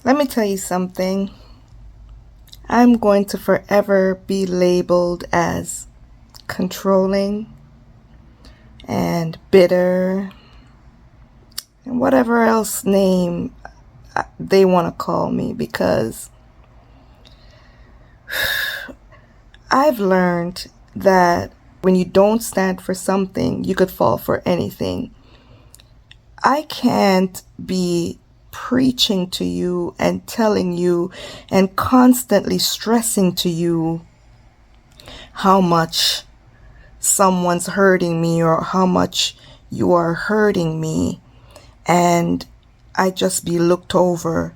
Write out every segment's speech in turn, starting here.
Let me tell you something. I'm going to forever be labeled as controlling and bitter and whatever else name they want to call me, because I've learned that when you don't stand for something, you could fall for anything. I can't be preaching to you and telling you and constantly stressing to you how much someone's hurting me or how much you are hurting me, and I just be looked over.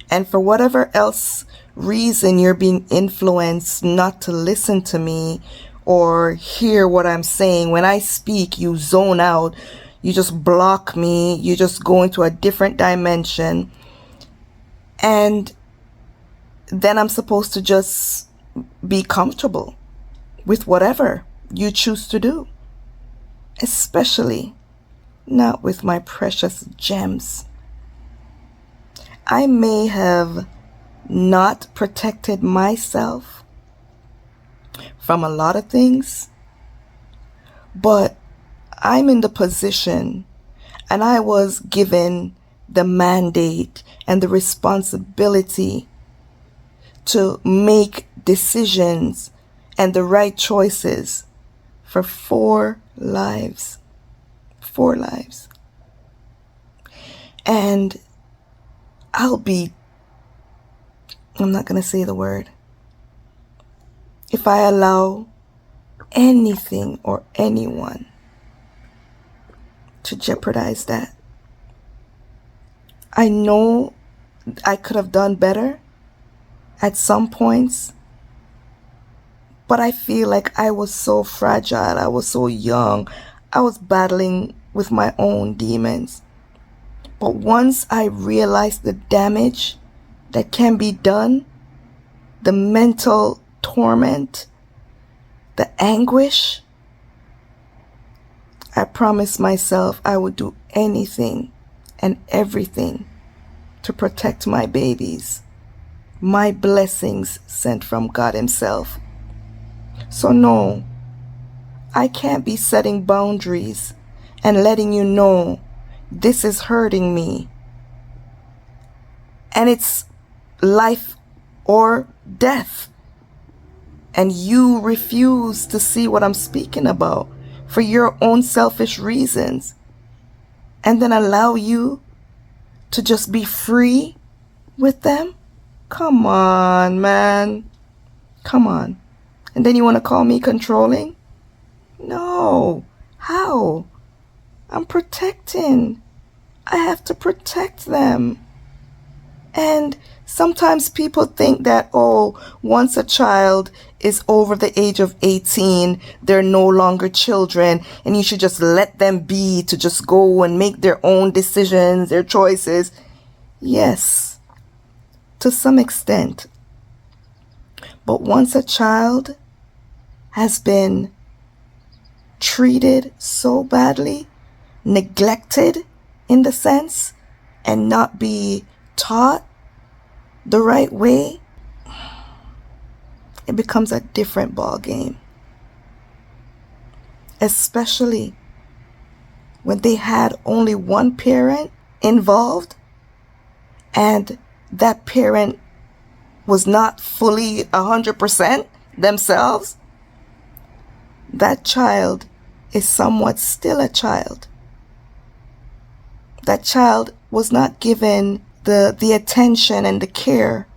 And for whatever else reason you're being influenced not to listen to me or hear what I'm saying, when I speak, you zone out. You just block me. You just go into a different dimension. And then I'm supposed to just be comfortable with whatever you choose to do. Especially not with my precious gems. I may have not protected myself from a lot of things, but I'm in the position and I was given the mandate and the responsibility to make decisions and the right choices for 4 lives. 4 lives. And I'm not going to say the word. If I allow anything or anyone to jeopardize that, I know I could have done better at some points, but I feel like I was so fragile. I was so young. I was battling with my own demons. But once I realized the damage that can be done, the mental torment, the anguish, I promised myself I would do anything and everything to protect my babies, my blessings sent from God Himself. So no, I can't be setting boundaries and letting you know this is hurting me. And it's life or death. And you refuse to see what I'm speaking about for your own selfish reasons. And then allow you to just be free with them? Come on, man. Come on. And then you want to call me controlling? No. How? I'm protecting. I have to protect them. And sometimes people think that, once a child is over the age of 18, they're no longer children, and you should just let them be to just go and make their own decisions, their choices. Yes, to some extent. But once a child has been treated so badly, neglected in the sense, and not be taught the right way, it becomes a different ball game. Especially when they had only one parent involved, and that parent was not fully 100% themselves. That child is somewhat still a child. That child was not given the attention and the care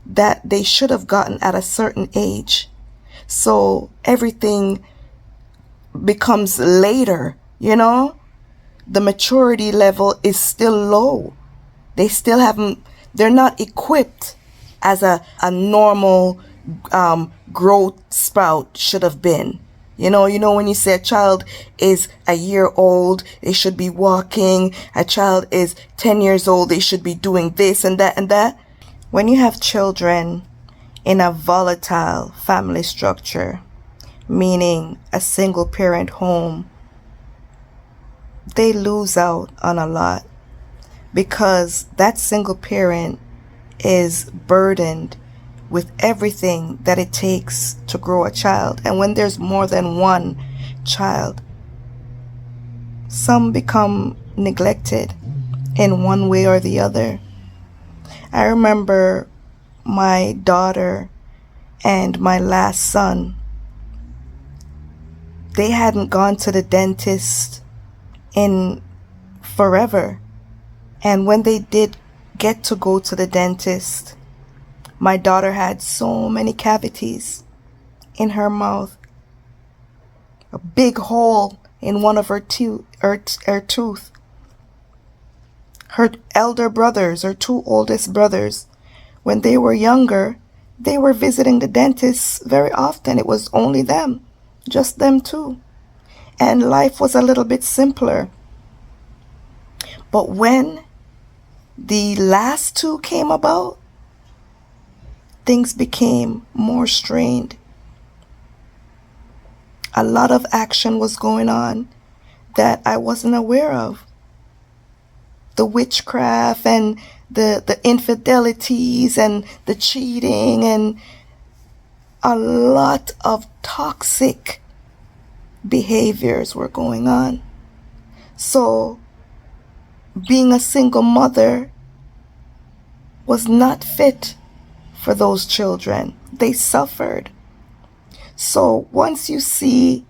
that they should have gotten at a certain age. So everything becomes later, The maturity level is still low. They're not equipped as a normal growth sprout should have been. When you say a child is a year old, they should be walking. A child is 10 years old, they should be doing this and that and that. When you have children in a volatile family structure, meaning a single parent home, they lose out on a lot. because that single parent is burdened with everything that it takes to grow a child. And when there's more than one child, some become neglected in one way or the other. I remember my daughter and my last son, they hadn't gone to the dentist in forever. And when they did get to go to the dentist, my daughter had so many cavities in her mouth, a big hole in one of her tooth. Her elder brothers, her two oldest brothers, when they were younger, they were visiting the dentist very often. It was only them, just them two. And life was a little bit simpler. But when the last two came about, things became more strained. A lot of action was going on that I wasn't aware of. The witchcraft and the infidelities and the cheating and a lot of toxic behaviors were going on. So being a single mother was not fit for those children. They suffered. So once you see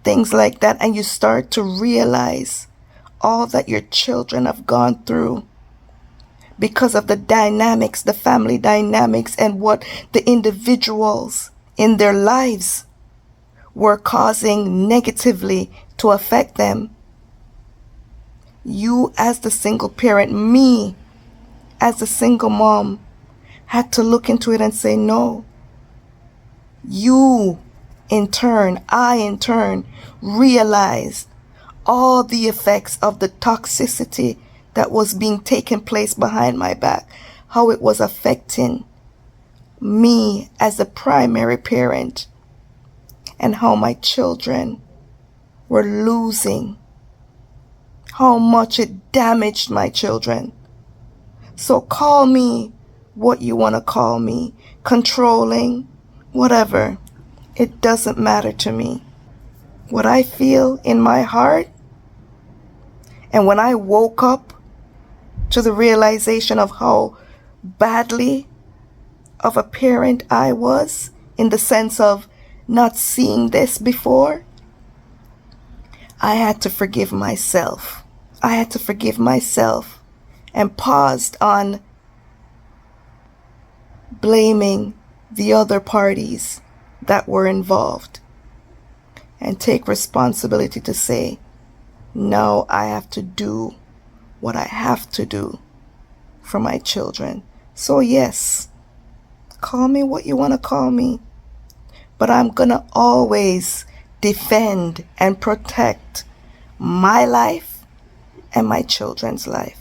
things like that and you start to realize all that your children have gone through because of the dynamics, the family dynamics, and what the individuals in their lives were causing negatively to affect them, you as the single parent, me as the single mom, had to look into it and say, no. I in turn realized all the effects of the toxicity that was being taken place behind my back, how it was affecting me as the primary parent, and how my children were losing, how much it damaged my children. So call me what you want to call me, controlling, whatever. It doesn't matter to me. What I feel in my heart, and when I woke up to the realization of how badly of a parent I was, in the sense of not seeing this before, I had to forgive myself. I had to forgive myself and paused on blaming the other parties that were involved and take responsibility to say, now I have to do what I have to do for my children. So yes, call me what you want to call me, but I'm gonna always defend and protect my life and my children's life.